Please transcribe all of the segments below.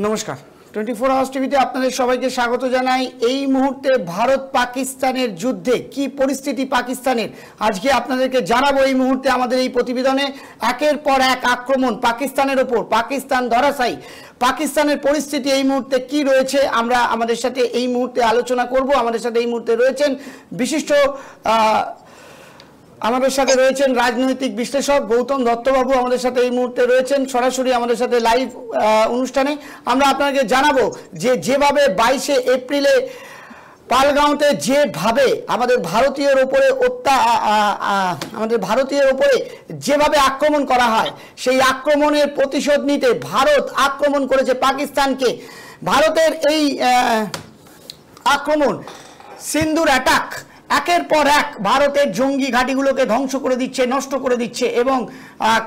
নমস্কার 24 আওয়ার্স টিভিতে আপনাদের সবাইকে স্বাগত জানাই। এই মুহূর্তে ভারত পাকিস্তানের যুদ্ধে কি পরিস্থিতি পাকিস্তানের আজকে আপনাদেরকে জানাবো। এই মুহূর্তে আমাদের এই প্রতিবেদনে একের পর এক আক্রমণ পাকিস্তানের ওপর, পাকিস্তান ধরাশায়ী, পাকিস্তানের পরিস্থিতি এই মুহূর্তে কি রয়েছে আমরা আমাদের সাথে এই মুহূর্তে আলোচনা করব। আমাদের সাথে এই মুহূর্তে রয়েছেন বিশিষ্ট আমাদের সাথে রয়েছেন রাজনৈতিক বিশ্লেষক গৌতম দত্তবাবু, আমাদের সাথে এই মুহূর্তে রয়েছেন সরাসরি আমাদের সাথে লাইভ অনুষ্ঠানে। আমরা আপনাকে জানাবো যে যেভাবে 22শে এপ্রিলে পালগাঁওতে যেভাবে আমাদের ভারতীয়ের ওপরে যেভাবে আক্রমণ করা হয়, সেই আক্রমণের প্রতিশোধ নিতে ভারত আক্রমণ করেছে পাকিস্তানকে। ভারতের এই আক্রমণ সিন্দুর অ্যাটাক একের পর এক ভারতের জঙ্গি ঘাঁটিগুলোকে ধ্বংস করে দিচ্ছে, নষ্ট করে দিচ্ছে এবং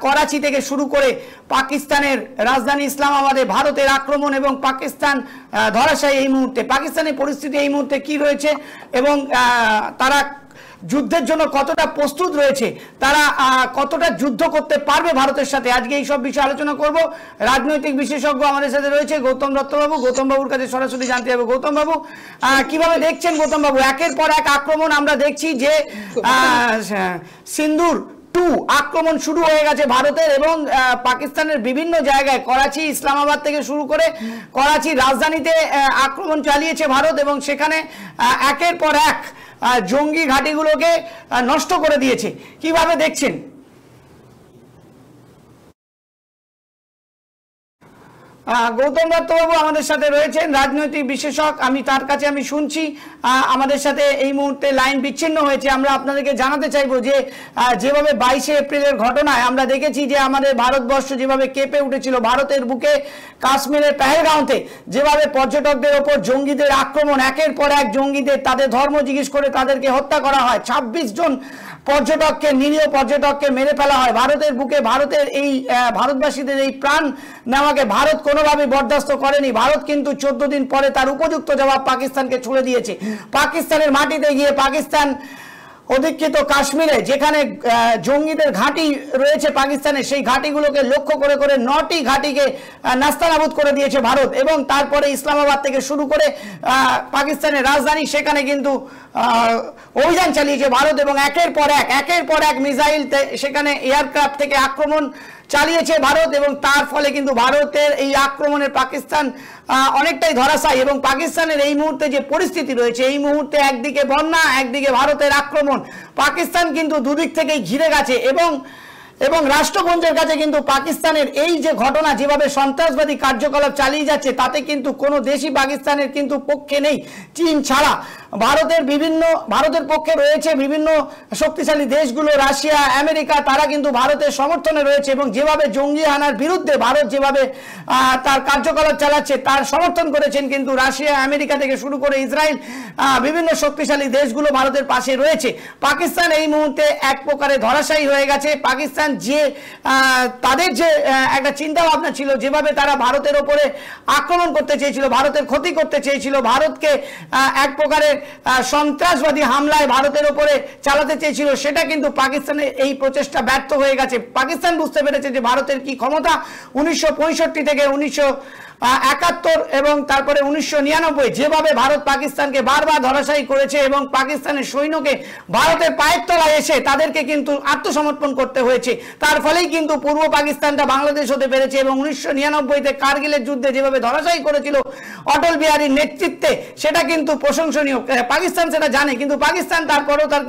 করাচি থেকে শুরু করে পাকিস্তানের রাজধানী ইসলামাবাদে ভারতের আক্রমণ এবং পাকিস্তান ধরাশায়ী। এই মুহূর্তে পাকিস্তানের পরিস্থিতি এই মুহূর্তে কি রয়েছে এবং তারা যুদ্ধের জন্য কতটা প্রস্তুত রয়েছে, তারা কতটা যুদ্ধ করতে পারবে ভারতের সাথে, আজকে এই সব বিষয়ে আলোচনা করব। রাজনৈতিক বিশেষজ্ঞ আমাদের সাথে রয়েছে গৌতম দত্তবাবু। গৌতম বাবুর কাছে সরাসরি জানতে হবে। গৌতম বাবু, কিভাবে দেখছেন গৌতম বাবু একের পর এক আক্রমণ? আমরা দেখছি যে সিন্দুর 2 আক্রমণ শুরু হয়ে গেছে ভারতের এবং পাকিস্তানের বিভিন্ন জায়গায়, করাচি, ইসলামাবাদ থেকে শুরু করে করাচির রাজধানীতে আক্রমণ চালিয়েছে ভারত এবং সেখানে একের পর এক জঙ্গি ঘাঁটিগুলোকে নষ্ট করে দিয়েছে। কিভাবে দেখছেন? গৌতম দত্তবাবু আমাদের সাথে রয়েছেন রাজনৈতিক বিশেষজ্ঞ, তার কাছে আমি শুনছি। আমাদের সাথে এই মুহূর্তে লাইন বিচ্ছিন্ন হয়েছে। আমরা আপনাদেরকে জানাতে চাইবো যে যেভাবে 22শে এপ্রিলের ঘটনায় আমরা দেখেছি যে আমাদের ভারতবর্ষ যেভাবে কেঁপে উঠেছিল, ভারতের বুকে কাশ্মীরের পেহেলগাঁওতে যেভাবে পর্যটকদের ওপর জঙ্গিদের আক্রমণ, একের পর এক জঙ্গিদের তাদের ধর্ম জিজ্ঞেস করে তাদেরকে হত্যা করা হয়, 26 জন পর্যটককে, নিরীহ পর্যটককে মেরে ফেলা হয় ভারতের বুকে। ভারতের এই ভারতবাসীদের এই প্রাণ নেওয়াকে ভারত কোনোভাবে বরদাস্ত করেনি। ভারত কিন্তু 14 দিন পরে তার উপযুক্ত জবাব পাকিস্তানকে ছুড়ে দিয়েছে। পাকিস্তানের মাটিতে গিয়ে পাকিস্তান অধিকৃত কাশ্মীরে যেখানে জঙ্গিদের ঘাঁটি রয়েছে পাকিস্তানের, সেই ঘাঁটিগুলোকে লক্ষ্য করে করে 9টি ঘাঁটিকে নাস্তানাবুদ করে দিয়েছে ভারত এবং তারপরে ইসলামাবাদ থেকে শুরু করে পাকিস্তানের রাজধানী, সেখানে কিন্তু অভিযান চালিয়েছে ভারত এবং একের পর এক মিসাইল সেখানে এয়ারক্রাফট থেকে আক্রমণ চালিয়েছে ভারত এবং তার ফলে কিন্তু ভারতের এই আক্রমণের পাকিস্তান অনেকটাই ধরাশায়ী। এবং পাকিস্তানের এই মুহূর্তে যে পরিস্থিতি রয়েছে, এই মুহূর্তে একদিকে বন্যা, একদিকে ভারতের আক্রমণ, পাকিস্তান কিন্তু দুদিক থেকেই ঘিরে গেছে এবং রাষ্ট্রপুঞ্জের কাছে কিন্তু পাকিস্তানের এই যে ঘটনা, যেভাবে সন্ত্রাসবাদী কার্যকলাপ চালিয়ে যাচ্ছে, তাতে কিন্তু কোনো দেশই পাকিস্তানের কিন্তু পক্ষে নেই, চীন ছাড়া। ভারতের পক্ষে রয়েছে বিভিন্ন শক্তিশালী দেশগুলো, রাশিয়া, আমেরিকা, তারা কিন্তু ভারতের সমর্থনে রয়েছে এবং যেভাবে জঙ্গি হানার বিরুদ্ধে ভারত যেভাবে তার কার্যকলাপ চালাচ্ছে তার সমর্থন করেছেন কিন্তু রাশিয়া, আমেরিকা থেকে শুরু করে ইসরায়েল, বিভিন্ন শক্তিশালী দেশগুলো ভারতের পাশে রয়েছে। পাকিস্তান এই মুহূর্তে এক প্রকারে ধরাশায়ী হয়ে গেছে। পাকিস্তান যে তাদের যে একটা চিন্তা ভাবনা ছিল, যেভাবে তারা ভারতের ওপরে আক্রমণ করতে চেয়েছিল, ভারতের ক্ষতি করতে চেয়েছিল, ভারতকে এক প্রকারের সন্ত্রাসবাদী হামলায় ভারতের ওপরে চালাতে চেয়েছিল, সেটা কিন্তু পাকিস্তানের এই প্রচেষ্টা ব্যর্থ হয়ে গেছে। পাকিস্তান বুঝতে পেরেছে যে ভারতের কি ক্ষমতা। 1965 থেকে 1971 এবং তারপরে 1999 যেভাবে ভারত পাকিস্তানকে বারবার ধরাশায়ী করেছে এবং পাকিস্তানের সৈন্যকে ভারতের পায়ের তলায় এসে তাদেরকে কিন্তু আত্মসমর্পণ করতে হয়েছে। তার ফলেই কিন্তু পূর্ব পাকিস্তানটা বাংলাদেশ হতে পেরেছে এবং 1999-তে কারগিলের যুদ্ধে যেভাবে ধরাশায়ী করেছিল অটল বিহারীর নেতৃত্বে, সেটা কিন্তু প্রশংসনীয়। পাকিস্তান সেটা জানে, কিন্তু পাকিস্তান তারপরেও তার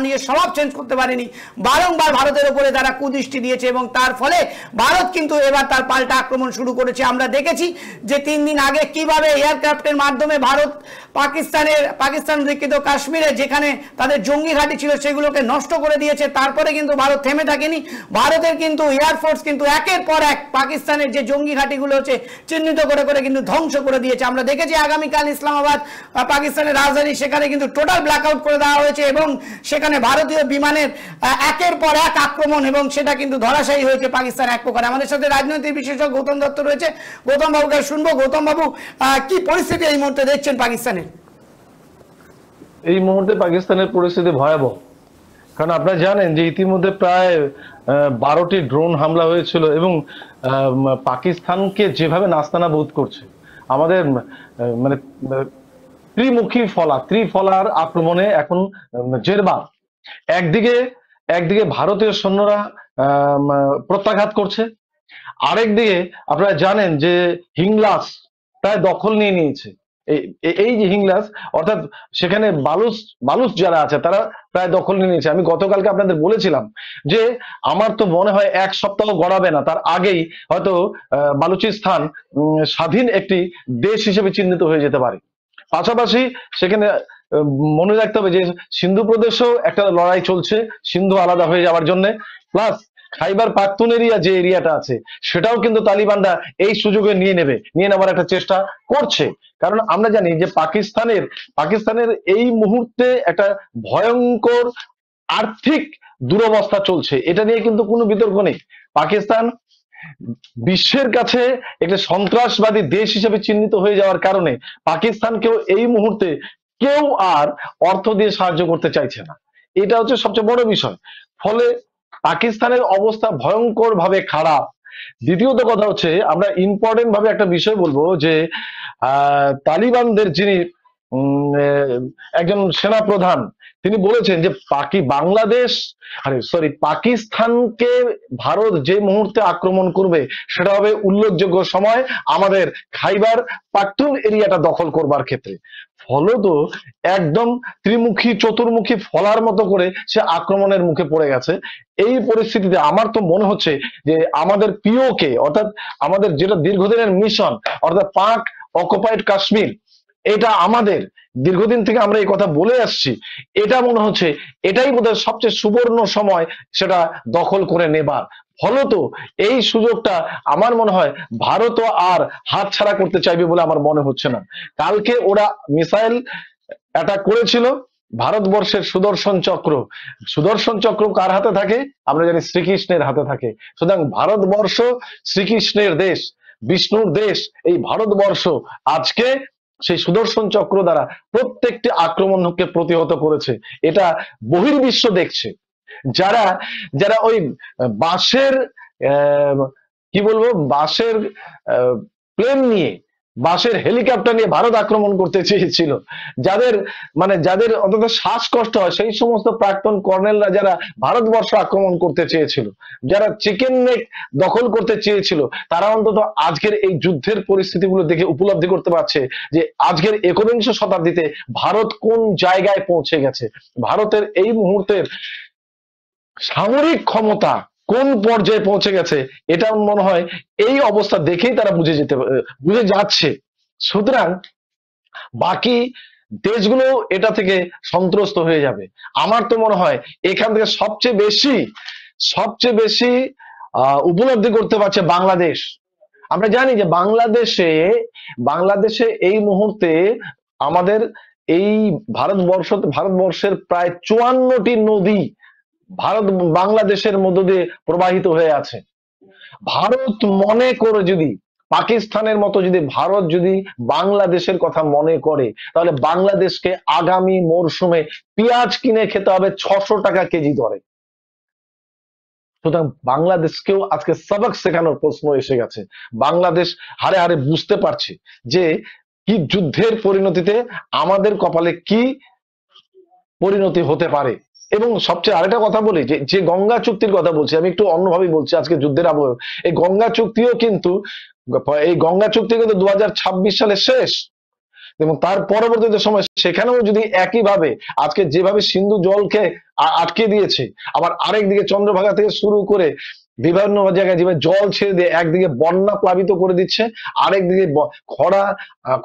নিয়ে স্বভাব চেঞ্জ করতে পারেনি। বারংবার ভারতের উপরে তারা কুদৃষ্টি দিয়েছে এবং তার ফলে ভারত কিন্তু এবার তার পাল্টা আক্রমণ শুরু করেছে। আমরা দেখেছি যে 3 দিন আগে কিভাবে এয়ারক্রাফটের মাধ্যমে ভারত পাকিস্তান অধিকৃত কাশ্মীরে যেখানে তাদের জঙ্গি ঘাঁটি ছিল সেগুলোকে নষ্ট করে দিয়েছে। তারপরে কিন্তু ভারত থেমে থাকেনি। ভারতের কিন্তু এয়ারফোর্স কিন্তু একের পর এক পাকিস্তানের যে জঙ্গি ঘাঁটিগুলো হচ্ছে চিহ্নিত করে করে কিন্তু ধ্বংস করে দিয়েছে। আমরা দেখেছি আগামীকাল ইসলামাবাদ পাকিস্তানের রাজধানী, সেখানে কিন্তু টোটাল ব্ল্যাকআউট করে দেওয়া হয়েছে এবং সেখানে ভারতীয় বিমানের একের পর এক আক্রমণ এবং সেটা কিন্তু ধরাশায়ী হয়েছে পাকিস্তান এক প্রকার। আমাদের সাথে রাজনৈতিক বিশেষজ্ঞ গৌতম দত্ত রয়েছে। গৌতম বাবুকে শুনবো। গৌতম বাবু, কি পরিস্থিতি এই মুহূর্তে দেখছেন পাকিস্তানের? এই মুহূর্তে পাকিস্তানের পরিস্থিতি ভয়াবহ। কারণ আপনারা জানেন যে ইতিমধ্যে প্রায় 12টি ড্রোন হামলা হয়েছিল এবং পাকিস্তানকে যেভাবে নাস্তানাবুদ করছে আমাদের মানে ত্রিফলার আক্রমণে এখন জেরবার। একদিকে একদিকে ভারতীয় সৈন্যরা প্রত্যাঘাত করছে, আরেকদিকে আপনারা জানেন যে হিংলাস প্রায় দখল নিয়ে নিয়েছে। এই যে হিংলাস, অর্থাৎ সেখানে বালুচ বালুচ যারা আছে তারা প্রায় দখল নিয়ে নিয়েছে। আমি গতকালকে আপনাদের বলেছিলাম যে আমার তো মনে হয় এক সপ্তাহ গড়াবে না, তার আগেই হয়তো বালুচিস্তান স্বাধীন একটি দেশ হিসেবে চিহ্নিত হয়ে যেতে পারে। পাশাপাশি সেখানে মনে রাখতে হবে যে সিন্ধু প্রদেশেও একটা লড়াই চলছে সিন্ধু আলাদা হয়ে যাওয়ার জন্য, প্লাস খাইবার পাখতুনখোয়া যে এরিয়াটা আছে সেটাও কিন্তু তালিবানরা এই সুযোগে নিয়ে নেওয়ার একটা চেষ্টা করছে। কারণ আমরা জানি যে পাকিস্তানের এই মুহূর্তে একটা ভয়ঙ্কর আর্থিক দুরবস্থা চলছে, এটা নিয়ে কিন্তু কোনো বিতর্ক নেই। পাকিস্তান বিশ্বের কাছে একটা সন্ত্রাসবাদী দেশ হিসেবে চিহ্নিত হয়ে যাওয়ার কারণে পাকিস্তানকেও এই মুহূর্তে কেউ আর অর্থ দিয়ে সাহায্য করতে চাইছে না, এটা হচ্ছে সবচেয়ে বড় বিষয়। ফলে পাকিস্তানের অবস্থা ভয়ঙ্কর ভাবে খারাপ। দ্বিতীয়ত কথা হচ্ছে আমরা ইম্পর্টেন্ট ভাবে একটা বিষয় বলবো যে তালিবানদের যিনি একজন সেনা প্রধান, তিনি বলেছেন যে পাকিস্তানকে ভারত যে মুহূর্তে আক্রমণ করবে সেটা হবে উল্লেখযোগ্য সময় আমাদের খাইবার পাখতুন এরিয়াটা দখল করবার ক্ষেত্রে। ফলত একদম ত্রিমুখী চতুর্মুখী ফলার মতো করে সে আক্রমণের মুখে পড়ে গেছে। এই পরিস্থিতিতে আমার তো মনে হচ্ছে যে আমাদের পিওকে, অর্থাৎ আমাদের যেটা দীর্ঘদিনের মিশন, অর্থাৎ পাক অকুপাইড কাশ্মীর, এটা আমাদের দীর্ঘদিন থেকে আমরা এই কথা বলে আসছি, এটা মনে হচ্ছে এটাই বোধহয় সবচেয়ে সুবর্ণ সময় সেটা দখল করে নেবার। ফলত এই সুযোগটা আমার মনে হয় ভারত আর হাতছাড়া করতে চাইবে বলে আমার মনে হচ্ছে না। কালকে ওরা মিসাইল অ্যাটাক করেছিল ভারতবর্ষের সুদর্শন চক্র কার হাতে থাকে? আমরা জানি শ্রীকৃষ্ণের হাতে থাকে। সুতরাং ভারতবর্ষ শ্রীকৃষ্ণের দেশ, বিষ্ণুর দেশ। এই ভারতবর্ষ আজকে সেই সুদর্শন চক্র দ্বারা প্রত্যেকটি আক্রমণকে প্রতিহত করেছে, এটা বহির্বিশ্ব দেখছে। যারা যারা ওই বাঁশের কি বলবো বাঁশের প্লেন নিয়ে, বাঁশের হেলিকপ্টার নিয়ে ভারত আক্রমণ করতে চেয়েছিল, যাদের অন্তত শ্বাসকষ্ট হয় সেই সমস্ত প্রাক্তন কর্নেলরা যারা ভারতবর্ষ আক্রমণ করতে চেয়েছিল, যারা চিকেন নেক দখল করতে চেয়েছিল, তারা অন্তত আজকের এই যুদ্ধের পরিস্থিতিগুলো দেখে উপলব্ধি করতে পারছে যে আজকের 21 শতাব্দীতে ভারত কোন জায়গায় পৌঁছে গেছে, ভারতের এই মুহূর্তের সামরিক ক্ষমতা কোন পর্যায়ে পৌঁছে গেছে। এটা মনে হয় এই অবস্থা দেখেই তারা বুঝে যাচ্ছে। সুতরাং বাকি দেশগুলো এটা থেকে সন্ত্রস্ত হয়ে যাবে। আমার তো মনে হয় এখান থেকে সবচেয়ে বেশি উপলব্ধি করতে পারছে বাংলাদেশ। আমরা জানি যে বাংলাদেশে এই মুহূর্তে আমাদের এই ভারতবর্ষের প্রায় 54টি নদী বাংলাদেশের মধ্য দিয়ে প্রবাহিত হয়ে আছে। ভারত মনে করে যদি পাকিস্তানের মতো যদি ভারত যদি বাংলাদেশের কথা মনে করে, তাহলে বাংলাদেশকে আগামী মরশুমে পেঁয়াজ কিনে খেতে হবে 600 টাকা কেজি দরে। সুতরাং বাংলাদেশকেও আজকে সবক শেখানোর প্রশ্ন এসে গেছে। বাংলাদেশ হারে হারে বুঝতে পারছে যে কি যুদ্ধের পরিণতিতে আমাদের কপালে কি পরিণতি হতে পারে। এবং সবচেয়ে আরেকটা কথা বলি, যে গঙ্গা চুক্তির কথা বলছি, আমি একটু অন্যভাবে বলছি আজকে যুদ্ধের আবহে। এই গঙ্গা চুক্তিও কিন্তু 2026 সালে শেষ, এবং তার পরবর্তীতে সময় সেখানেও যদি একইভাবে আজকে যেভাবে সিন্ধু জলকে আটকে দিয়েছে, আবার আরেক দিকে চন্দ্রভাগা থেকে শুরু করে বিভিন্ন জায়গায় যেভাবে জল ছেড়ে দিয়ে একদিকে বন্যা প্লাবিত করে দিচ্ছে, আরেকদিকে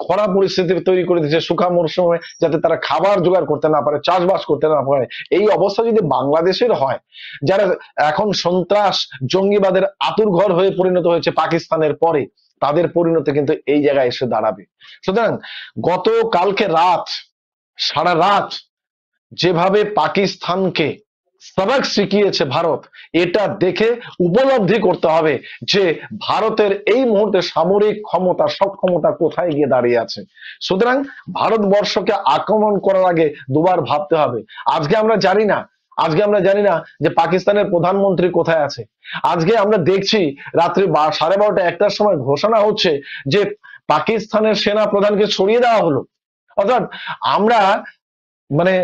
খরা পরিস্থিতি তৈরি করে দিচ্ছে শুকা মরশুমে, যাতে তারা খাবার জোগাড় করতে না পারে, চাষবাস করতে না পারে। এই অবস্থা যদি বাংলাদেশের হয়, যারা এখন সন্ত্রাস জঙ্গিবাদের আতুরঘর হয়ে পরিণত হয়েছে পাকিস্তানের পরে, তাদের পরিণতি কিন্তু এই জায়গায় এসে দাঁড়াবে। সুতরাং সারা রাত যেভাবে পাকিস্তানকে সবক শিখিয়েছে ভারত, এটা দেখে উপলব্ধি করতে হবে যে ভারতের এই মুহূর্তে সামরিক ক্ষমতা সক্ষমতা কোথায় গিয়ে দাঁড়িয়ে আছে। সুতরাং ভারতবর্ষকে আক্রমণ করার আগে দুবার ভাবতে হবে। আজকে আমরা জানি না আজকে আমরা জানি না যে পাকিস্তানের প্রধানমন্ত্রী কোথায় আছে। আজকে আমরা দেখছি রাত্রি 12:30 একটার সময় ঘোষণা হচ্ছে যে পাকিস্তানের সেনা প্রধানকে সরিয়ে দেওয়া হলো। অর্থাৎ আমরা মানে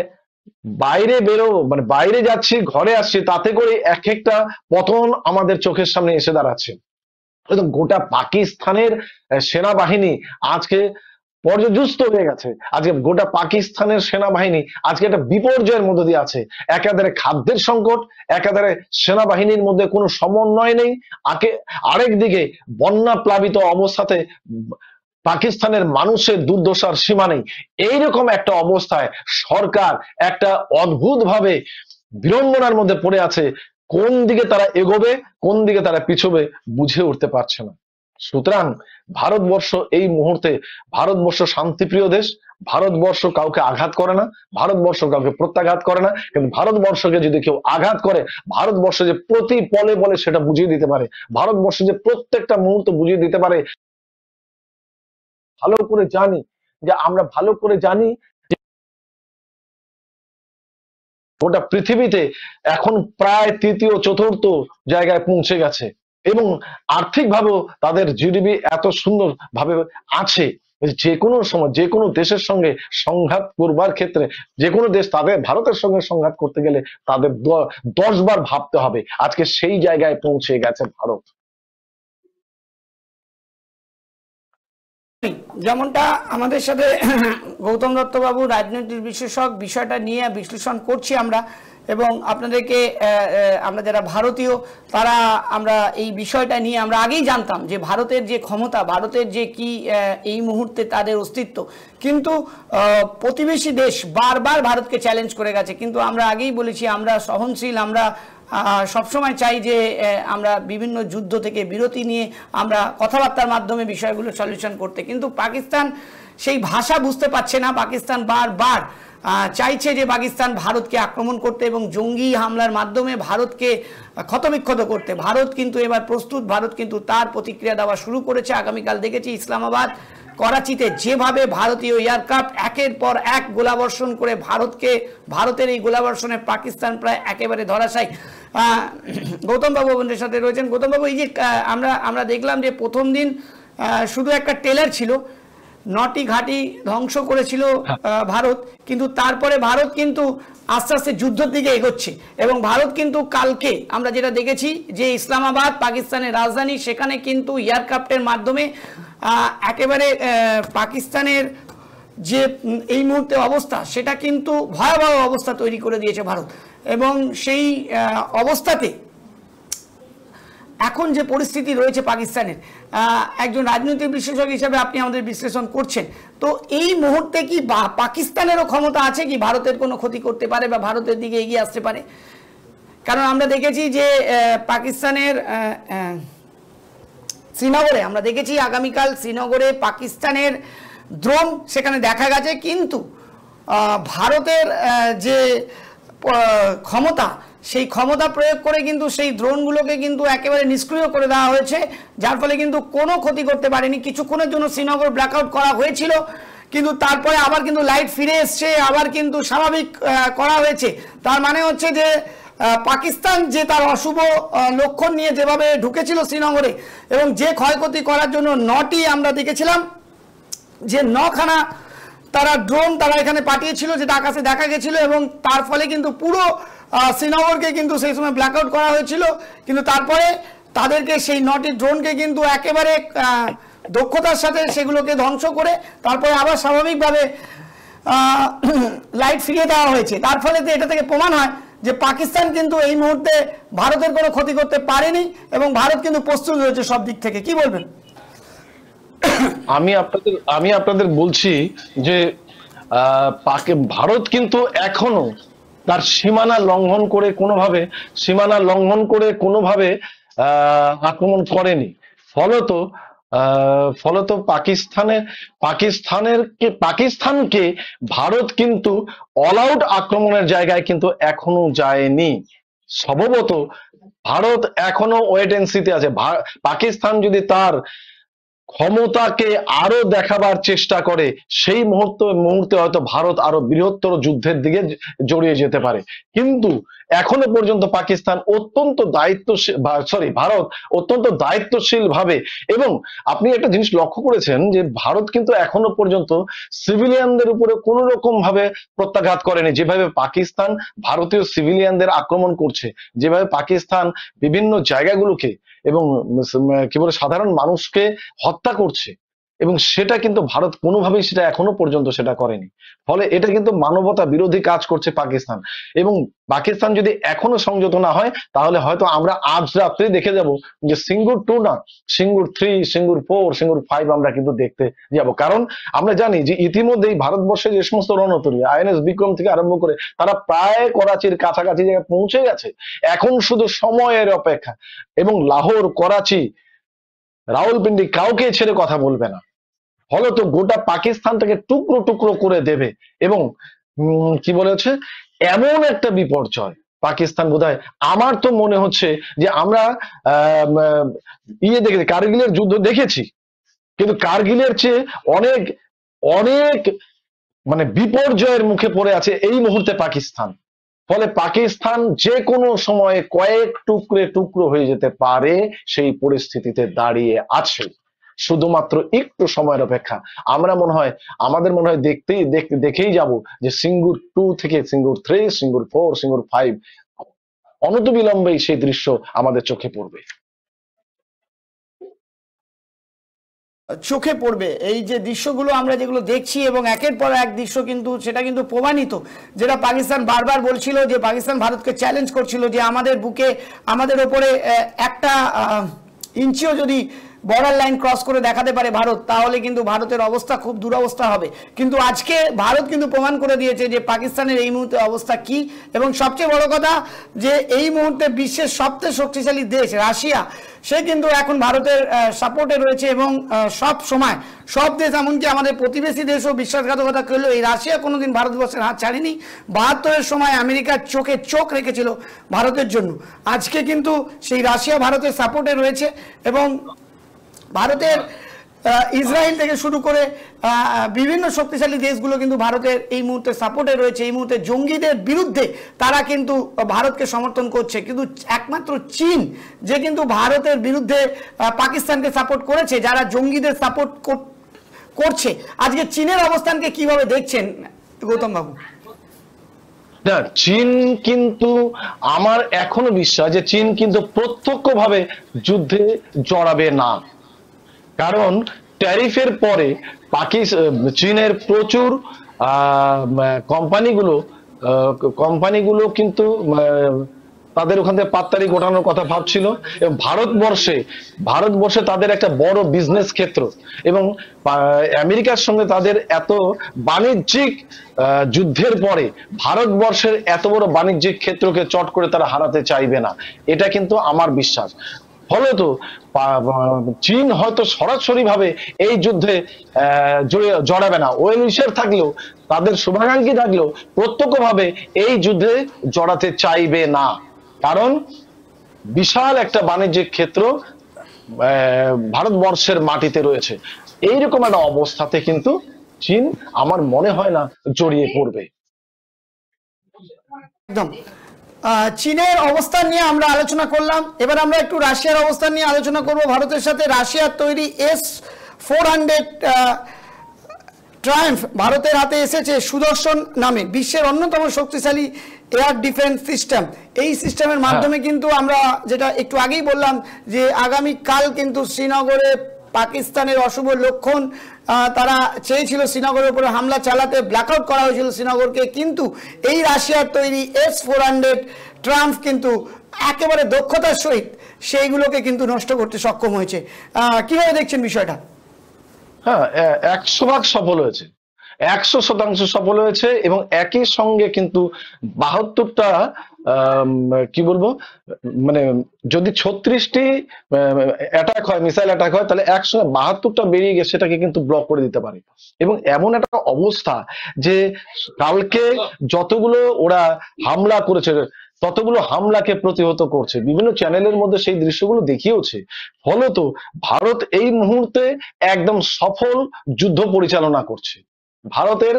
বাইরে যাচ্ছি, ঘরে আসছি, তাতে করে এক একটা পতন আমাদের চোখের সামনে এসে দাঁড়াচ্ছে। গোটা পাকিস্তানের সেনাবাহিনী আজকে পর্যদুস্ত হয়ে গেছে। আজকে গোটা পাকিস্তানের সেনাবাহিনী আজকে একটা বিপর্যয়ের মধ্যে দিয়ে আছে। একাধারে খাদ্যের সংকট, একাধারে সেনাবাহিনীর মধ্যে কোনো সমন্বয় নেই, আরেকদিকে বন্যা প্লাবিত অবস্থাতে পাকিস্তানের মানুষের দুর্দশার সীমা নেই। এইরকম একটা অবস্থায় সরকার একটা অদ্ভুত ভাবে বিড়ম্বনার মধ্যে পড়ে আছে। কোন দিকে তারা এগোবে, কোন দিকে তারা পিছবে বুঝে উঠতে পারছে না। সুতরাং ভারতবর্ষ এই মুহূর্তে, ভারতবর্ষ শান্তিপ্রিয় দেশ, ভারতবর্ষ কাউকে আঘাত করে না, ভারতবর্ষ কাউকে প্রত্যাঘাত করে না। কিন্তু ভারতবর্ষকে যদি কেউ আঘাত করে, ভারতবর্ষ যে প্রতি পলে পলে সেটা বুঝিয়ে দিতে পারে, ভারতবর্ষ যে প্রত্যেকটা মুহূর্ত বুঝিয়ে দিতে পারে, ভালো করে জানি যে আমরা ভালো করে জানি গোটা পৃথিবীতে এখন প্রায় তৃতীয় চতুর্থ জায়গায় পৌঁছে গেছে এবং আর্থিকভাবেও তাদের জিডিপি এত সুন্দর ভাবে আছে। যে কোনো সময় যে কোনো দেশের সঙ্গে সংঘাত করবার ক্ষেত্রে, যে কোনো দেশ তাদের ভারতের সঙ্গে সংঘাত করতে গেলে তাদের 10 বার ভাবতে হবে। আজকে সেই জায়গায় পৌঁছে গেছে ভারত। যেমনটা আমাদের সাথে গৌতম দত্তবাবু রাজনৈতিক বিশেষজ্ঞ বিষয়টা নিয়ে বিশ্লেষণ করছি আমরা, এবং আপনাদেরকে আমরা যারা ভারতীয় তারা আমরা এই বিষয়টা নিয়ে আমরা আগেই জানতাম যে ভারতের যে ক্ষমতা, ভারতের যে কি এই মুহূর্তে তাদের অস্তিত্ব, কিন্তু প্রতিবেশী দেশ বারবার ভারতকে চ্যালেঞ্জ করে গেছে। কিন্তু আমরা আগেই বলেছি আমরা সহনশীল, আমরা সবসময় চাই যে আমরা বিভিন্ন যুদ্ধ থেকে বিরতি নিয়ে আমরা কথাবার্তার মাধ্যমে বিষয়গুলো সলিউশন করতে। কিন্তু পাকিস্তান সেই ভাষা বুঝতে পারছে না। পাকিস্তান বারবার চাইছে যে পাকিস্তান ভারতকে আক্রমণ করতে এবং জঙ্গি হামলার মাধ্যমে ভারতকে ক্ষতবিক্ষত করতে। ভারত কিন্তু এবার প্রস্তুত, ভারত কিন্তু তার প্রতিক্রিয়া দেওয়া শুরু করেছে। আগামীকাল দেখেছি ইসলামাবাদ, করাচিতে যেভাবে ভারতীয় এয়ারক্রাফট একের পর এক গোলাবর্ষণ করে ভারতের এই গোলাবর্ষণে পাকিস্তান প্রায় একেবারে ধরাশায়ী। গৌতম বাবু আমাদের সাথে রয়েছেন। গৌতম বাবু, এই যে আমরা দেখলাম যে প্রথম দিন শুধু একটা টেলার ছিল, 9টি ঘাঁটি ধ্বংস করেছিল ভারত, কিন্তু তারপরে ভারত কিন্তু আস্তে আস্তে যুদ্ধের দিকে এগোচ্ছে। এবং ভারত কিন্তু কালকে আমরা যেটা দেখেছি যে ইসলামাবাদ পাকিস্তানের রাজধানী, সেখানে কিন্তু এয়ারক্রাফটের মাধ্যমে একেবারে পাকিস্তানের যে এই মুহূর্তে অবস্থা সেটা কিন্তু ভয়াবহ অবস্থা তৈরি করে দিয়েছে ভারত। এবং সেই অবস্থাতে এখন যে পরিস্থিতি রয়েছে পাকিস্তানের, একজন রাজনৈতিক বিশেষজ্ঞ হিসেবে আপনি আমাদের বিশ্লেষণ করছেন, তো এই মুহূর্তে কি পাকিস্তানেরও ক্ষমতা আছে কি ভারতের কোনো ক্ষতি করতে পারে বা ভারতের দিকে এগিয়ে আসতে পারে? কারণ আমরা দেখেছি যে পাকিস্তানের শ্রীনগরে, আমরা দেখেছি আগামীকাল শ্রীনগরে পাকিস্তানের ড্রোন সেখানে দেখা গেছে, কিন্তু ভারতের যে ক্ষমতা, সেই ক্ষমতা প্রয়োগ করে কিন্তু সেই ড্রোনগুলোকে কিন্তু একেবারে নিষ্ক্রিয় করে দেওয়া হয়েছে, যার ফলে কিন্তু কোনো ক্ষতি করতে পারেনি। কিছুক্ষণের জন্য শ্রীনগর ব্ল্যাকআউট করা হয়েছিল, কিন্তু তারপরে আবার কিন্তু লাইট ফিরে এসছে, আবার কিন্তু স্বাভাবিক করা হয়েছে। তার মানে হচ্ছে যে পাকিস্তান যে তার অশুভ লক্ষণ নিয়ে যেভাবে ঢুকেছিল শ্রীনগরে এবং যে ক্ষয়ক্ষতি করার জন্য 9টি আমরা দেখেছিলাম যে 9খানা তারা ড্রোন তারা এখানে পাঠিয়েছিল, যেটা আকাশে দেখা গেছিল, এবং তার ফলে কিন্তু পুরো শ্রীনগরকে কিন্তু সেই সময় ব্ল্যাকআউট করা হয়েছিল। কিন্তু তারপরে তাদেরকে সেই 9টি ড্রোনকে কিন্তু একেবারে দক্ষতার সাথে সেগুলোকে ধ্বংস করে তারপরে আবার স্বাভাবিকভাবে লাইট ফিরিয়ে দেওয়া হয়েছে। তার ফলে তো এটা থেকে প্রমাণ হয় যে পাকিস্তান কিন্তু এই মুহূর্তে ভারতের কোনো ক্ষতি করতে পারেনি এবং ভারত কিন্তু প্রস্তুত হয়েছে সব দিক থেকে। কি বলবেন? আমি আপনাদের বলছি যে ভারত কিন্তু এখনো তার সীমানা লঙ্ঘন করে কোনোভাবে আক্রমণ করেনি। ফলত পাকিস্তানকে ভারত কিন্তু অল আউট আক্রমণের জায়গায় কিন্তু এখনো যায়নি। সম্ভবত ভারত এখনো ওয়েট এন্ড সিতে আছে। পাকিস্তান যদি তার ক্ষমতাকে আরো দেখাবার চেষ্টা করে, সেই মুহূর্তে হয়তো ভারত আরো বৃহত্তর যুদ্ধের দিকে জড়িয়ে যেতে পারে। কিন্তু এখনো পর্যন্ত পাকিস্তান অত্যন্ত দায়িত্বশীল, ভারত অত্যন্ত দায়িত্বশীল ভাবে, এবং আপনি একটা জিনিস লক্ষ্য করেছেন যে ভারত কিন্তু এখনো পর্যন্ত সিভিলিয়ানদের উপরে কোন রকম ভাবে প্রত্যাঘাত করেনি। যেভাবে পাকিস্তান ভারতীয় সিভিলিয়ানদের আক্রমণ করছে, যেভাবে পাকিস্তান বিভিন্ন জায়গাগুলোকে এবং কি বলে সাধারণ মানুষকে হত্যা করছে, এবং সেটা কিন্তু ভারত কোনোভাবেই সেটা এখনো পর্যন্ত সেটা করেনি। ফলে এটা কিন্তু মানবতা বিরোধী কাজ করছে পাকিস্তান। এবং পাকিস্তান যদি এখনো সংযত না হয়, তাহলে হয়তো আমরা আজ রাত্রে দেখে যাব যে সিঙ্গুর 2 না, সিঙ্গুর 3, সিঙ্গুর 4, সিঙ্গুর 5 আমরা কিন্তু দেখতে যাব। কারণ আমরা জানি যে ইতিমধ্যেই ভারতবর্ষের যে সমস্ত রণতরী আইএনএস বিক্রম থেকে আরম্ভ করে তারা প্রায় করাচির কাছাকাছি জায়গায় পৌঁছে গেছে। এখন শুধু সময়ের অপেক্ষা, এবং লাহোর, করাচি, রাওয়ালপিন্ডি কাউকে ছেড়ে কথা বলবে না। ফলত গোটা পাকিস্তানটাকে টুকরো টুকরো করে দেবে, এবং কি বলেছে, এমন একটা বিপর্যয় পাকিস্তান বোধহয়, আমার তো মনে হচ্ছে যে আমরা দেখেছি, কার্গিলের যুদ্ধ দেখেছি, কিন্তু কার্গিলের চেয়ে অনেক অনেক মানে বিপর্যয়ের মুখে পড়ে আছে এই মুহূর্তে পাকিস্তান। ফলে পাকিস্তান যে কোনো সময়ে কয়েক টুকরে টুকরো হয়ে যেতে পারে, সেই পরিস্থিতিতে দাঁড়িয়ে আছে। শুধুমাত্র একটু সময়ের অপেক্ষা। আমাদের মনে হয় দেখেই যাব যে সিঙ্গুর 2 থেকে সিঙ্গুর 3, সিঙ্গুর 4, সিঙ্গুর 5 অনতিবিলম্বেই সেই দৃশ্য আমাদের চোখে পড়বে। চোখে পড়বে এই যে দৃশ্যগুলো আমরা যেগুলো দেখছি, এবং একের পর এক দৃশ্য কিন্তু সেটা কিন্তু প্রমাণিত, যেটা পাকিস্তান বারবার বলছিল, যে পাকিস্তান ভারতকে চ্যালেঞ্জ করছিল যে আমাদের বুকে, আমাদের ওপরে একটা ইঞ্চিও যদি বর্ডার লাইন ক্রস করে দেখাতে পারে ভারত, তাহলে কিন্তু ভারতের অবস্থা খুব দুরবস্থা হবে। কিন্তু আজকে ভারত কিন্তু প্রমাণ করে দিয়েছে যে পাকিস্তানের এই মুহূর্তে অবস্থা কি। এবং সবচেয়ে বড় কথা, যে এই মুহূর্তে বিশ্বের সবচেয়ে শক্তিশালী দেশ রাশিয়া, সে কিন্তু এখন ভারতের সাপোর্টে রয়েছে, এবং সব সময় সব দেশ, এমনকি আমাদের প্রতিবেশী দেশও বিশ্বাসঘাতকতা করলেও এই রাশিয়া কোনোদিন ভারতবর্ষের হাত ছাড়েনি। 72-এর সময় আমেরিকার চোখে চোখ রেখেছিল ভারতের জন্য। আজকে কিন্তু সেই রাশিয়া ভারতের সাপোর্টে রয়েছে, এবং ভারতের ইসরায়েল থেকে শুরু করে বিভিন্ন শক্তিশালী দেশগুলো কিন্তু ভারতের এই মুহূর্তে সাপোর্টে রয়েছে। এই মুহূর্তে জঙ্গিদের বিরুদ্ধে তারা কিন্তু ভারতকে সমর্থন করছে। কিন্তু একমাত্র চীন, যে কিন্তু ভারতের বিরুদ্ধে পাকিস্তানকে সাপোর্ট করেছে, যারা জঙ্গিদের সাপোর্ট করছে, আজকে চীনের অবস্থানকে কিভাবে দেখছেন গৌতম বাবু? না, চীন কিন্তু, আমার এখনো বিশ্বাস যে চীন কিন্তু প্রত্যক্ষভাবে যুদ্ধে জড়াবে না। কারণ ট্যারিফের পরে চীনের প্রচুর কোম্পানিগুলো কিন্তু তাদের ওখান থেকে পাততাড়ি গোটানোর কথা ভাবছিল, এবং ভারতবর্ষে তাদের একটা বড় বিজনেস ক্ষেত্র, এবং আমেরিকার সঙ্গে তাদের এত বাণিজ্যিক যুদ্ধের পরে ভারতবর্ষের এত বড় বাণিজ্যিক ক্ষেত্রকে চট করে তারা হারাতে চাইবে না, এটা কিন্তু আমার বিশ্বাস। ফলত চীন হয়তো সরাসরি ভাবে এই যুদ্ধে জড়াবে না, ওয়েল উইশার থাকলেও, তাদের শুভাকাঙ্ক্ষী থাকলেও প্রত্যক্ষভাবে এই যুদ্ধে জড়াতে চাইবে না। কারণ বিশাল একটা বাণিজ্যিক ক্ষেত্র ভারতবর্ষের মাটিতে রয়েছে। এইরকম একটা অবস্থাতে কিন্তু চীন আমার মনে হয় না জড়িয়ে পড়বে। একদম। চীনের অবস্থান নিয়ে আমরা আলোচনা করলাম, এবার আমরা একটু রাশিয়ার অবস্থান নিয়ে আলোচনা করব। ভারতের সাথে রাশিয়ার তৈরি S-400 ট্রায়াম্ফ ভারতের হাতে এসেছে। সুদর্শন নামে বিশ্বের অন্যতম শক্তিশালী এয়ার ডিফেন্স সিস্টেম। এই সিস্টেমের মাধ্যমে কিন্তু আমরা যেটা একটু আগেই বললাম, যে আগামীকাল কিন্তু শ্রীনগরে পাকিস্তানের অশুভ লক্ষণ, তারা চেয়েছিল শ্রীনগরের উপরে হামলা চালাতে, ব্ল্যাকআউট করা হয়েছিল শ্রীনগরকে, কিন্তু এই রাশিয়ার তৈরি S-400 ট্রায়াম্ফ কিন্তু একেবারে দক্ষতার সহিত সেইগুলোকে কিন্তু নষ্ট করতে সক্ষম হয়েছে। কিভাবে দেখছেন বিষয়টা? হ্যাঁ, 100% সফল হয়েছে, 100% সফল হয়েছে, এবং একই সঙ্গে কিন্তু 72টা কি বলবো, মানে যদি 36টি অ্যাটাক হয়, মিসাইল অ্যাটাক হয়, তাহলে একসঙ্গে 72টা বেরিয়ে গেছে, সেটাকে কিন্তু ব্লক করে দিতে পারে। এবং এমন একটা অবস্থা যে কালকে যতগুলো ওরা হামলা করেছে, ততগুলো হামলাকে প্রতিহত করছে, বিভিন্ন চ্যানেলের মধ্যে সেই দৃশ্যগুলো দেখিয়েছে। ফলত ভারত এই মুহূর্তে একদম সফল যুদ্ধ পরিচালনা করছে। ভারতের,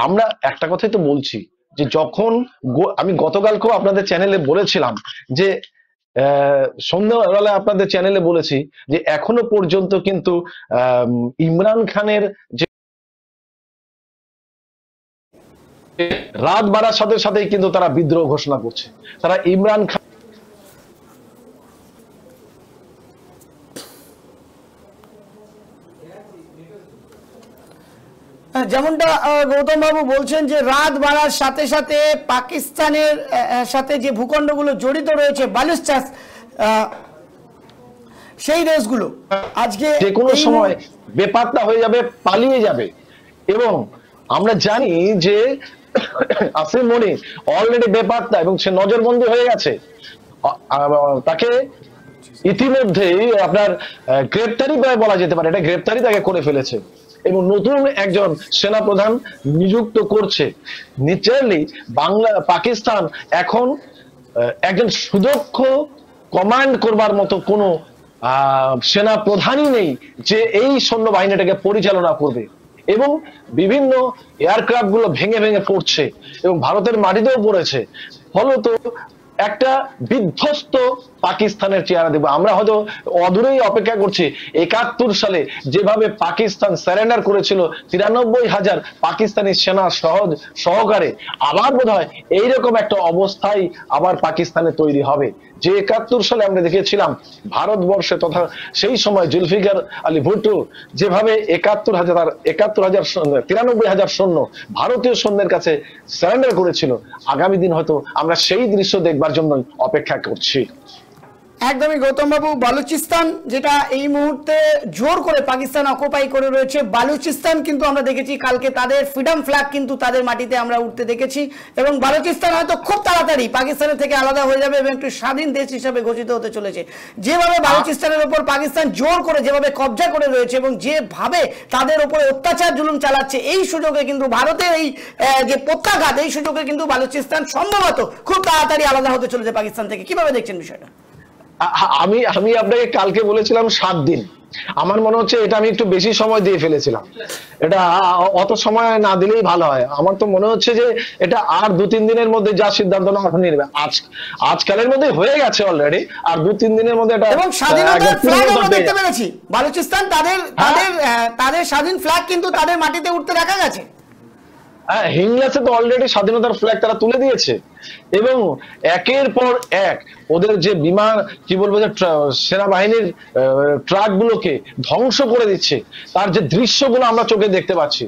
আমরা একটা কথাই তো বলছি যে যখন আমি গতকালকেও আপনাদের চ্যানেলে বলেছিলাম যে সন্ধ্যাবেলা আপনাদের চ্যানেলে বলেছি যে এখনো পর্যন্ত কিন্তু ইমরান খানের যে রাত বাড়ার সাথে সাথেই কিন্তু তারা বিদ্রোহ ঘোষণা করছে। তারা ইমরান খান যেমনটা গৌতম বাবু বলছেন যে রাত বাড়ার সাথে সাথে পাকিস্তানের সাথে যে ভূখণ্ডগুলো জড়িত রয়েছে, বালুচিস্তান, সেই দেশগুলো আজকে যে কোনো সময় বেপাত্তা হয়ে যাবে, পালিয়ে যাবে। এবং আমরা জানি যে আসিম মনি অলরেডি বেপাত্তা এবং সে নজরবন্দি হয়ে গেছে। তাকে ইতিমধ্যেই আপনার গ্রেপ্তারি বলা যেতে পারে, এটা গ্রেপ্তারি তাকে করে ফেলেছে এবং নতুন একজন সেনাপ্রধান নিযুক্ত করছে। নিশ্চয়ই পাকিস্তান এখন একজন সুদক্ষ কমান্ড করবার মতো কোনো সেনা প্রধানই নেই যে এই সৈন্য বাহিনীটাকে পরিচালনা করবে। এবং বিভিন্ন এয়ারক্রাফট গুলো ভেঙে ভেঙে পড়ছে এবং ভারতের মাটিতেও পড়েছে। ফলত একটা বিধ্বস্ত পাকিস্তানের চেহারা দেখবো আমরা। হয়তো অদূরেই অপেক্ষা করছি 71 সালে যেভাবে পাকিস্তান স্যারেন্ডার করেছিল 93,000 পাকিস্তানি সেনা সহকারে, আবার বোধহয় এইরকম একটা অবস্থায় আবার পাকিস্তানে তৈরি হবে। যে 71 সালে আমরা দেখেছিলাম ভারতবর্ষে তথা সেই সময় জুলফিকার আলী ভুট্টো যেভাবে 93,000 সৈন্য ভারতীয় সৈন্যের কাছে সারেন্ডার করেছিল, আগামী দিন হয়তো আমরা সেই দৃশ্য দেখবার জন্য অপেক্ষা করছি। একদমই গৌতম বাবু, বালুচিস্তান যেটা এই মুহূর্তে জোর করে পাকিস্তান অকুপাই করে রয়েছে, বালুচিস্তান কিন্তু আমরা দেখেছি কালকে তাদের ফ্রিডম ফ্ল্যাগ কিন্তু তাদের মাটিতে আমরা উঠতে দেখেছি এবং বালুচিস্তান হয়তো খুব তাড়াতাড়ি পাকিস্তানের থেকে আলাদা হয়ে যাবে এবং একটি স্বাধীন দেশ হিসাবে ঘোষিত হতে চলেছে। যেভাবে বালুচিস্তানের উপর পাকিস্তান জোর করে যেভাবে কবজা করে রয়েছে এবং যেভাবে তাদের উপরে অত্যাচার জুলুম চালাচ্ছে, এই সুযোগে কিন্তু ভারতের এই যে প্রত্যাঘাত, এই সুযোগে কিন্তু বালুচিস্তান সম্ভবত খুব তাড়াতাড়ি আলাদা হতে চলেছে পাকিস্তান থেকে। কিভাবে দেখছেন বিষয়টা? আমি আপনাকে কালকে বলেছিলাম 7 দিন, আমার মনে হচ্ছে এটা আমি একটু বেশি সময় দিয়ে ফেলেছিলাম। এটা অত সময় না দিলেই ভালো হয়। আমার তো মনে হচ্ছে যে এটা আর 2-3 দিনের মধ্যে যা সিদ্ধান্ত নেবে আজকালের মধ্যে হয়ে গেছে অলরেডি, আর 2-3 দিনের মধ্যে এটা এবং স্বাধীনতার ফ্ল্যাগ আমরা দেখতে পেরেছি বালুচিস্তান, তাদের স্বাধীন ফ্ল্যাগ কিন্তু তাদের মাটিতে উঠতে দেখা গেছে। হিংলাসে তো অলরেডি স্বাধীনতার ফ্ল্যাগ তারা তুলে দিয়েছে এবং একের পর এক ওদের যে বিমান কি বলবো যে সেনাবাহিনীর ট্রাক গুলোকে ধ্বংস করে দিচ্ছে, তার যে দৃশ্যগুলো আমরা চোখে দেখতে পাচ্ছি।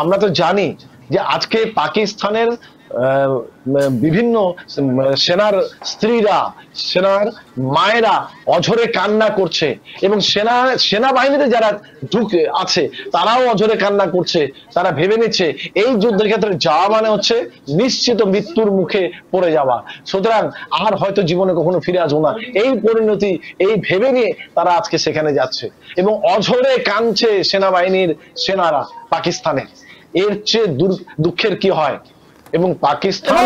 আমরা তো জানি যে আজকে পাকিস্তানের বিভিন্ন সেনার স্ত্রীরা, সেনার মায়েরা অঝরে কান্না করছে এবং সেনাবাহিনীতে যারা ঢুকে আছে তারাও অঝরে কান্না করছে। তারা ভেবে নিচ্ছে এই যুদ্ধের ক্ষেত্রে যাওয়া মানে হচ্ছে নিশ্চিত মৃত্যুর মুখে পড়ে যাওয়া, সুতরাং আর হয়তো জীবনে কখনো ফিরে আসবো না, এই পরিণতি এই ভেবে নিয়ে তারা আজকে সেখানে যাচ্ছে এবং অঝরে কাঁদছে সেনাবাহিনীর সেনারা পাকিস্তানে। এর চেয়ে দুঃখের কি হয়? এবং পাকিস্তান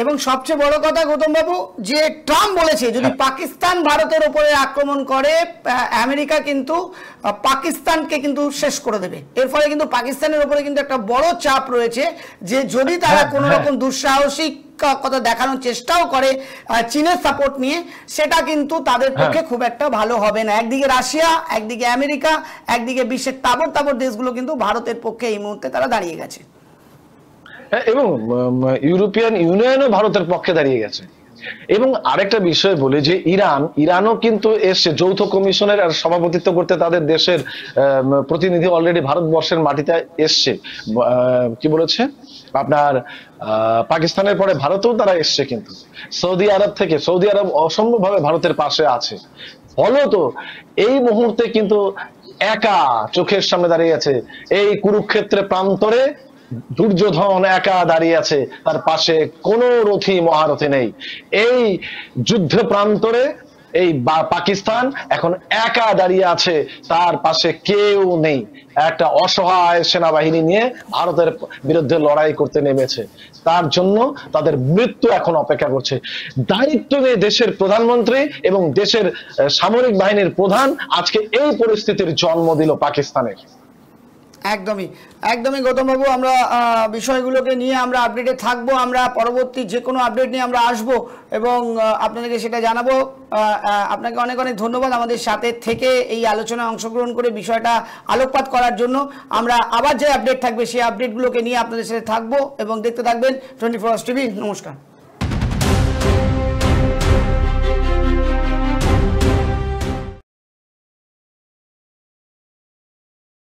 এবং সবচেয়ে বড় কথা গৌতম বাবু, যে ট্রাম্প বলেছে যদি পাকিস্তান ভারতের উপরে আক্রমণ করে আমেরিকা কিন্তু পাকিস্তানকে কিন্তু শেষ করে দেবে। এর ফলে কিন্তু পাকিস্তানের উপরে কিন্তু একটা বড় চাপ রয়েছে যে যদি তারা কোনো রকম দুঃসাহসিক কথা দেখানোর চেষ্টাও করে চীনের সাপোর্ট নিয়ে, সেটা কিন্তু তাদের পক্ষে খুব একটা ভালো হবে না। একদিকে রাশিয়া, একদিকে আমেরিকা, একদিকে বিশ্বের তাবড় দেশগুলো কিন্তু ভারতের পক্ষে এই মুহূর্তে তারা দাঁড়িয়ে গেছে এবং ইউরোপিয়ান ইউনিয়নও ভারতের পক্ষে দাঁড়িয়ে গেছে। এবং আরেকটা বিষয় বলি যে ইরানও কিন্তু এসছে যৌথ কমিশনের সভাপতিত্ব করতে, তাদের দেশের প্রতিনিধি অলরেডি ভারতবর্ষের মাটিতে এসছে। কি বলেছে আপনার পাকিস্তানের পরে ভারতেও তারা এসছে, কিন্তু সৌদি আরব অসম্ভবভাবে ভারতের পাশে আছে। ফলত এই মুহূর্তে কিন্তু একা চোখের সামনে দাঁড়িয়ে আছে এই কুরুক্ষেত্রের প্রান্তরে দুর্যোধন একা দাঁড়িয়ে আছে, তার পাশে কোনো রথী মহারথী নেই। এই যুদ্ধ প্রান্তরে এই পাকিস্তান এখন একা দাঁড়িয়ে আছে, তার পাশে কেউ নেই। একটা অসহায় সেনাবাহিনী নিয়ে ভারতের বিরুদ্ধে লড়াই করতে নেমেছে, তার জন্য তাদের মৃত্যু এখন অপেক্ষা করছে। দায়িত্ব নিয়ে দেশের প্রধানমন্ত্রী এবং দেশের সামরিক বাহিনীর প্রধান আজকে এই পরিস্থিতির জন্ম দিল পাকিস্তানের। একদমই একদমই গৌতম বাবু, আমরা বিষয়গুলোকে নিয়ে আমরা আপডেটে থাকবো, আমরা পরবর্তী যে কোনো আপডেট নিয়ে আমরা আসবো এবং আপনাদেরকে সেটা জানাবো। আপনাকে অনেক অনেক ধন্যবাদ আমাদের সাথে থেকে এই আলোচনায় অংশগ্রহণ করে বিষয়টা আলোকপাত করার জন্য। আমরা আবার যে আপডেট থাকবে সেই আপডেটগুলোকে নিয়ে আপনাদের সাথে থাকবো এবং দেখতে থাকবেন 24 আওয়ার্স টিভি। নমস্কার।